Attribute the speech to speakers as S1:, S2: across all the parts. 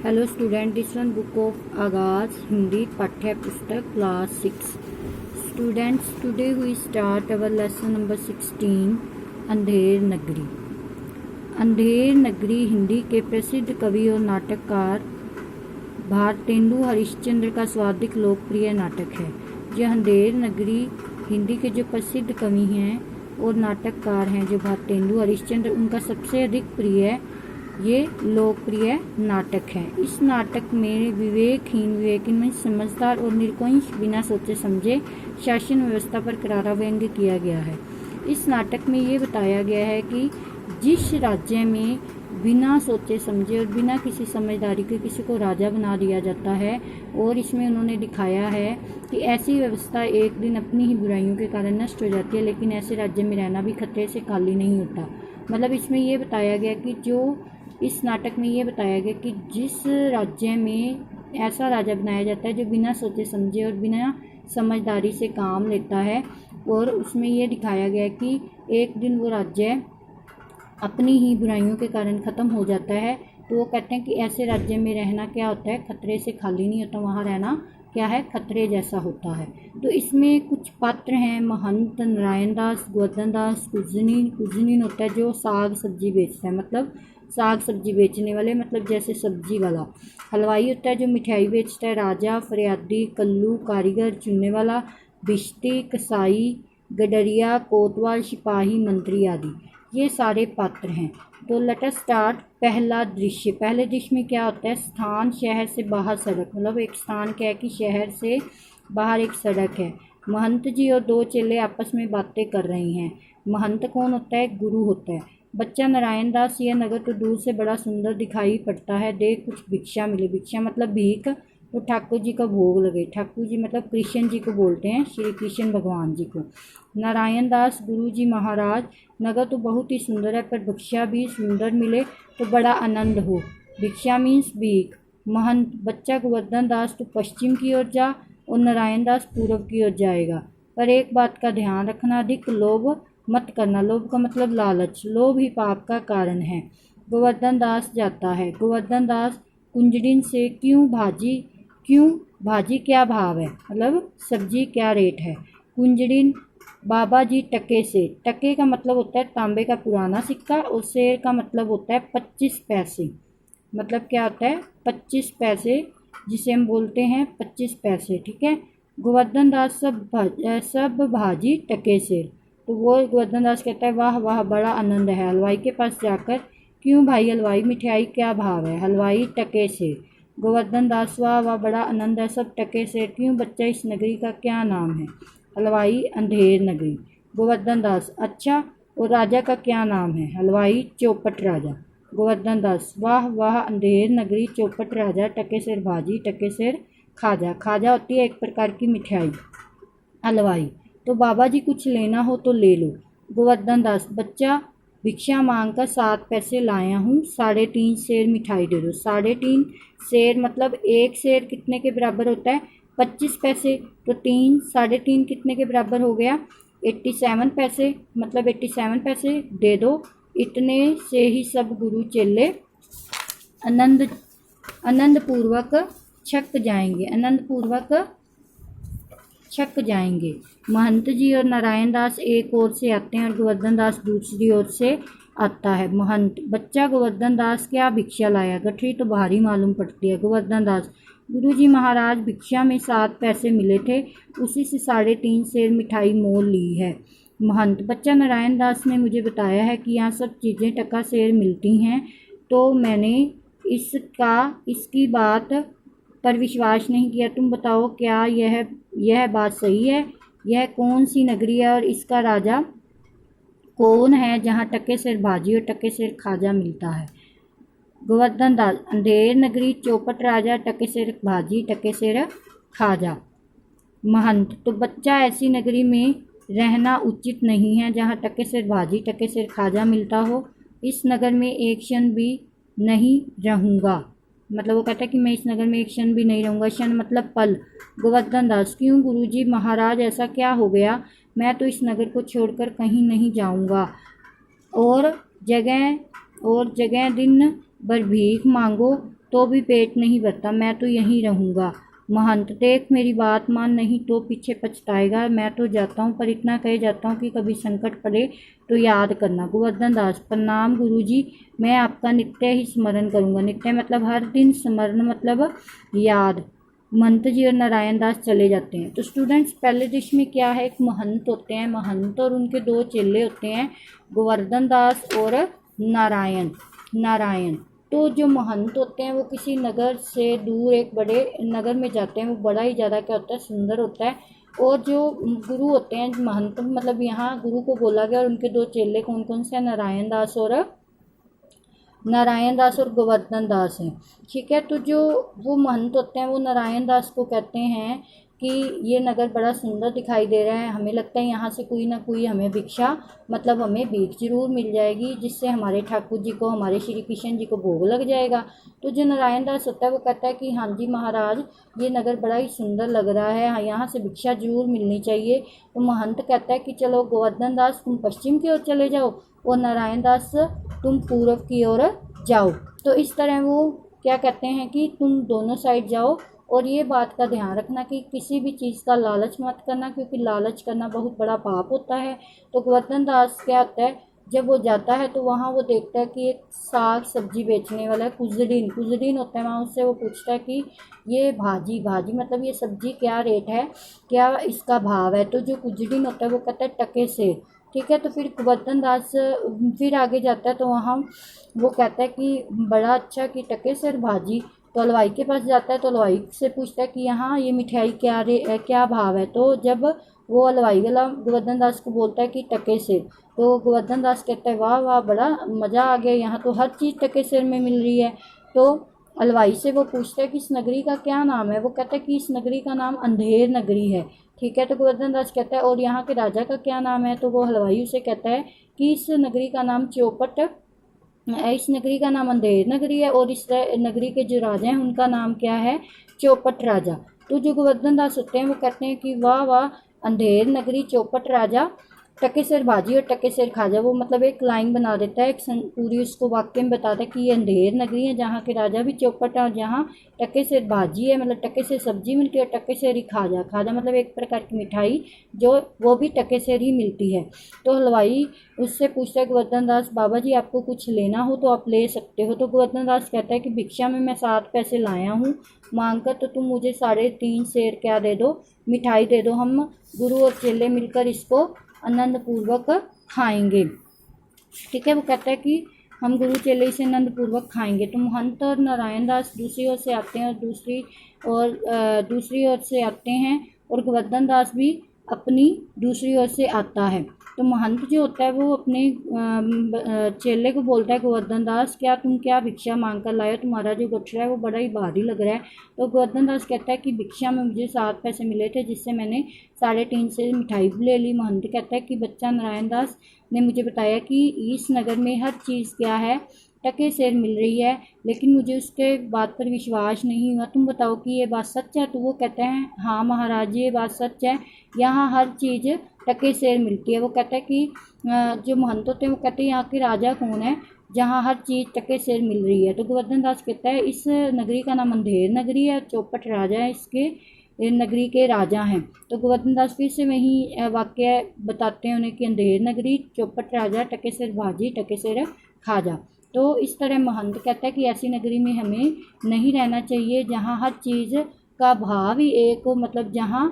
S1: Hello student, this one book of Agaz Hindi Pathya Pustak class 6. Students, today we start our lesson number 16 Andher Nagari. Andher Nagari Hindi के प्रसिद्ध कवि और नाटककार भारतेंदु हरिश्चंद्र का सर्वाधिक लोकप्रिय नाटक है। यह अंधेर नगरी हिंदी के जो प्रसिद्ध कवि हैं और नाटककार हैं जो भारतेंदु हरिश्चंद्र, उनका सबसे अधिक प्रिय ये लोकप्रिय नाटक है। इस नाटक में विवेकहीन समझदार और निरंकुश बिना सोचे समझे शासन व्यवस्था पर करारा व्यंग्य किया गया है। इस नाटक में ये बताया गया है कि जिस राज्य में बिना सोचे समझे और बिना किसी समझदारी के किसी को राजा बना दिया जाता है, और इसमें उन्होंने दिखाया है कि ऐसी व्यवस्था एक दिन अपनी ही बुराइयों के कारण नष्ट हो जाती है, लेकिन ऐसे राज्य में रहना भी खतरे से खाली नहीं होता। मतलब इसमें ये बताया गया कि इस नाटक में ये बताया गया कि जिस राज्य में ऐसा राजा बनाया जाता है जो बिना सोचे समझे और बिना समझदारी से काम लेता है, और उसमें ये दिखाया गया कि एक दिन वो राज्य अपनी ही बुराइयों के कारण ख़त्म हो जाता है। तो वो कहते हैं कि ऐसे राज्य में रहना क्या होता है, खतरे से खाली नहीं होता, वहाँ रहना क्या है, खतरे जैसा होता है। तो इसमें कुछ पात्र हैं, महंत, नारायण दास, गोवर्धन दास, कुजनीन होता है जो साग सब्जी बेचता है, मतलब साग सब्जी बेचने वाले, मतलब जैसे सब्जी वाला। हलवाई होता है जो मिठाई बेचता है, राजा, फरियादी, कल्लू, कारीगर, चुनने वाला, भिश्ती, कसाई, गडरिया, कोतवाल, सिपाही, मंत्री आदि, ये सारे पात्र हैं। तो लेट अस स्टार्ट। पहला दृश्य। पहले दृश्य में क्या होता है, स्थान शहर से बाहर सड़क, मतलब एक स्थान क्या है कि शहर से बाहर एक सड़क है। महंत जी और दो चेले आपस में बातें कर रहे हैं। महंत कौन होता है, गुरु होता है। बच्चा नारायण दास, यह नगर तो दूर से बड़ा सुंदर दिखाई पड़ता है, देख कुछ भिक्षा मिले। भिक्षा मतलब भीख, तो ठाकुर जी का भोग लगे। ठाकुर जी मतलब कृष्ण जी को बोलते हैं, श्री कृष्ण भगवान जी को। नारायण दास, गुरु जी महाराज, नगर तो बहुत ही सुंदर है, पर भिक्षा भी सुंदर मिले तो बड़ा आनंद हो। भिक्षा मीन्स भीख। महंत, बच्चा गोवर्धन दास, तो पश्चिम की ओर जा, और नारायण दास पूर्व की ओर जाएगा, पर एक बात का ध्यान रखना, अधिक लोभ मत करना। लोभ का मतलब लालच, लोभ ही पाप का कारण है। गोवर्धन दास जाता है। गोवर्धन दास, कुंजड़िन से, क्यों भाजी क्या भाव है, मतलब सब्जी क्या रेट है। कुंजड़िन, बाबा जी, टके से। टके का मतलब होता है तांबे का पुराना सिक्का, और शेर का मतलब होता है 25 पैसे। मतलब क्या होता है, 25 पैसे, जिसे हम बोलते हैं 25 पैसे, ठीक है। गोवर्धन दास, सब भाजी टके से। तो वो गोवर्धन दास कहता है, वाह वाह बड़ा आनंद है। हलवाई के पास जाकर, क्यों भाई हलवाई, मिठाई क्या भाव है। हलवाई, टके से। गोवर्धन दास, वाह वाह बड़ा आनंद है, सब टके से। क्यों बच्चा, इस नगरी का क्या नाम है। हलवाई, अंधेर नगरी। गोवर्धन दास, अच्छा, और राजा का क्या नाम है। हलवाई, चौपट राजा। गोवर्धन दास, वाह वाह अंधेर नगरी, चौपट राजा, टके सिर भाजी, टके सिर खाजा। खाजा होती है एक प्रकार की मिठाई। हलवाई, तो बाबा जी कुछ लेना हो तो ले लो। गोवर्धन दास, बच्चा भिक्षा मांग कर 7 पैसे लाया हूँ, 3.5 सेर मिठाई दे दो। 3.5 सेर मतलब एक सेर कितने के बराबर होता है, 25 पैसे, तो 3.5 कितने के बराबर हो गया, 87 पैसे, मतलब 87 पैसे दे दो। इतने से ही सब गुरु चेले आनंद पूर्वक छक जाएंगे। महंत जी और नारायण दास एक ओर से आते हैं और गोवर्धन दास दूसरी ओर से आता है। महंत, बच्चा गोवर्धन दास क्या भिक्षा लाया, गठरी तो भारी मालूम पड़ती है। गोवर्धन दास, गुरुजी महाराज भिक्षा में 7 पैसे मिले थे, उसी से 3.5 सेर मिठाई मोल ली है। महंत, बच्चा नारायण दास ने मुझे बताया है कि यहाँ सब चीज़ें टका सेर मिलती हैं, तो मैंने इसकी बात पर विश्वास नहीं किया। तुम बताओ क्या यह बात सही है। यह कौन सी नगरी है और इसका राजा कौन है जहाँ टके सिर भाजी और टके सिर खाजा मिलता है। गोवर्धन दास, अंधेर नगरी, चौपट राजा, टके सिर भाजी, टके सिर खाजा। महंत, तो बच्चा ऐसी नगरी में रहना उचित नहीं है जहाँ टके सिर भाजी टके सिर खाजा मिलता हो। इस नगर में एक क्षण भी नहीं रहूँगा। मतलब वो कहता है कि मैं इस नगर में एक क्षण भी नहीं रहूँगा। क्षण मतलब पल। गोवर्धन दास, क्यों गुरुजी महाराज, ऐसा क्या हो गया। मैं तो इस नगर को छोड़कर कहीं नहीं जाऊँगा, और जगह दिन भर भीख मांगो तो भी पेट नहीं भरता, मैं तो यहीं रहूँगा। महंत देख मेरी बात मान, नहीं तो पीछे पछताएगा। मैं तो जाता हूँ, पर इतना कह जाता हूँ कि कभी संकट पड़े तो याद करना। गोवर्धन दास प्रणाम गुरुजी, मैं आपका नित्य ही स्मरण करूँगा। नित्य मतलब हर दिन, स्मरण मतलब याद। महंत जी और नारायण दास चले जाते हैं। तो स्टूडेंट्स पहले दृश्य में क्या है, एक महंत होते हैं, महंत और उनके दो चेले होते हैं, गोवर्धन दास और नारायण। तो जो महंत होते हैं वो किसी नगर से दूर एक बड़े नगर में जाते हैं। वो बड़ा ही ज़्यादा क्या होता है, सुंदर होता है। और जो गुरु होते हैं, महंत मतलब यहाँ गुरु को बोला गया, और उनके दो चेले कौन कौन से हैं, नारायण दास और गोवर्धन दास हैं। ठीक है, तो जो वो महंत होते हैं वो नारायण दास को कहते हैं कि ये नगर बड़ा सुंदर दिखाई दे रहा है, हमें लगता है यहाँ से कोई ना कोई हमें भिक्षा मतलब हमें भीख जरूर मिल जाएगी, जिससे हमारे ठाकुर जी को, हमारे श्री कृष्ण जी को भोग लग जाएगा। तो जो नारायण दास होता है वो कहता है कि हाँ जी महाराज, ये नगर बड़ा ही सुंदर लग रहा है, हाँ यहाँ से भिक्षा जरूर मिलनी चाहिए। तो महंत कहता है कि चलो गोवर्धन दास तुम पश्चिम की ओर चले जाओ और नारायण दास तुम पूर्व की ओर जाओ। तो इस तरह वो क्या कहते हैं कि तुम दोनों साइड जाओ, और ये बात का ध्यान रखना कि किसी भी चीज़ का लालच मत करना, क्योंकि लालच करना बहुत बड़ा पाप होता है। तो गोवर्धन दास क्या होता है, जब वो जाता है तो वहाँ वो देखता है कि एक साग सब्जी बेचने वाला है, कुजड़ीन होता है वहाँ। उससे वो पूछता है कि ये भाजी मतलब ये सब्जी क्या रेट है, क्या इसका भाव है। तो जो कुजड़ीन होता है वो कहता है टके से। ठीक है, तो फिर गोवर्धन दास फिर आगे जाता है तो वहाँ वो कहता है कि बड़ा अच्छा कि टके से भाजी। तो हलवाई के पास जाता है तो हलवाई से पूछता है कि यहाँ ये मिठाई क्या भाव है। तो जब वो हलवाई वाला गोवर्धन दास को बोलता है कि टके से, तो गोवर्धन दास कहता है वाह वाह बड़ा मज़ा आ गया, यहाँ तो हर चीज़ टके से में मिल रही है। तो हलवाई से वो पूछता है कि इस नगरी का क्या नाम है। वो कहता है कि इस नगरी का नाम अंधेर नगरी है। ठीक है, तो गोवर्धन दास कहता है और यहाँ के राजा का क्या नाम है। तो वो हलवाई उसे कहता है कि इस नगरी का नाम इस नगरी का नाम अंधेर नगरी है, और इस नगरी के जो राजा हैं उनका नाम क्या है, चौपट राजा। तो जो गोवर्धन दास होते हैं वो कहते हैं कि वाह वाह, अंधेर नगरी, चौपट राजा, टके सिर भाजी और टके सिर खाजा। वो मतलब एक लाइन बना देता है, एक पूरी उसको वाक्य में बताता है कि ये अंधेर नगरी है जहाँ के राजा भी चौपट है, और जहाँ टके सिर भाजी है मतलब टके से सब्जी मिलती है, और टके सिर ही खाजा मतलब एक प्रकार की मिठाई जो वो भी टके सिर ही मिलती है। तो हलवाई उससे पूछता है गोवर्धन दास, बाबा जी आपको कुछ लेना हो तो आप ले सकते हो। तो गोवर्धन दास कहता है कि भिक्षा में मैं 7 पैसे लाया हूँ मांग कर, तो तुम मुझे 3.5 सेर क्या दे दो, मिठाई दे दो, हम गुरु और चेले मिलकर इसको आनंद पूर्वक खाएंगे। ठीक है, वो कहता है कि हम गुरु चेले इसे आनंद पूर्वक खाएंगे। तो महंत और नारायण दास दूसरी ओर से आते हैं, और दूसरी ओर से आते हैं, और गोवर्धन दास भी अपनी दूसरी ओर से आता है। तो महंत जो होता है वो अपने चेले को बोलता है, गोवर्धन दास क्या भिक्षा मांग कर लाए हो, तुम्हारा जो गठरा है वो बड़ा ही भारी लग रहा है। तो गोवर्धन दास कहता है कि भिक्षा में मुझे 7 पैसे मिले थे, जिससे मैंने 3.5 से मिठाई भी ले ली। महंत कहता है कि बच्चा नारायण दास ने मुझे बताया कि इस नगर में हर चीज़ क्या है, टके सेर मिल रही है, लेकिन मुझे उसके बात पर विश्वास नहीं हुआ, तुम बताओ कि ये बात सच है। तो वो कहते हैं हाँ महाराज ये बात सच है, यहाँ हर चीज़ टके सेर मिलती है। वो कहता है कि जो महंत होते हैं वो कहते हैं यहाँ के राजा कौन है जहाँ हर चीज़ टके सेर मिल रही है। तो गोवर्धन दास कहता है इस नगरी का नाम अंधेर नगरी है, चौपट राजा है इसके नगरी के राजा हैं। तो गोवर्धन दास फिर से वही वाक्य बताते हैं उन्हें कि अंधेर नगरी, चौपट राजा, टके सिर भाजी, टके सिर खाजा। तो इस तरह महंत कहता है कि ऐसी नगरी में हमें नहीं रहना चाहिए जहाँ हर चीज़ का भाव ही एक हो, मतलब जहाँ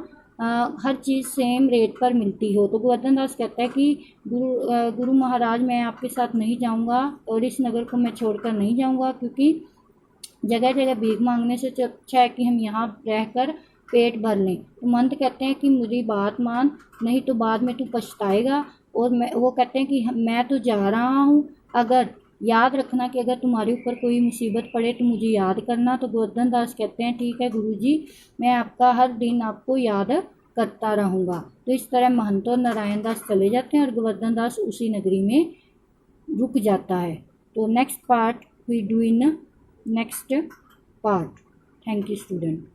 S1: हर चीज़ सेम रेट पर मिलती हो। तो गोवर्धन दास कहता है कि गुरु महाराज मैं आपके साथ नहीं जाऊँगा, और इस नगर को मैं छोड़कर नहीं जाऊँगा, क्योंकि जगह जगह भीख मांगने से अच्छा है कि हम यहाँ रहकर पेट भर लें। तो महंत कहते हैं कि मेरी बात मान, नहीं तो बाद में तू पछताएगा। और वो कहते हैं कि मैं तो जा रहा हूँ, अगर याद रखना कि अगर तुम्हारे ऊपर कोई मुसीबत पड़े तो मुझे याद करना। तो गोवर्धन दास कहते हैं ठीक है गुरुजी, मैं आपका हर दिन आपको याद करता रहूँगा। तो इस तरह महंत और नारायण दास चले जाते हैं, और गोवर्धन दास उसी नगरी में रुक जाता है। तो next part we do in next part. Thank you student.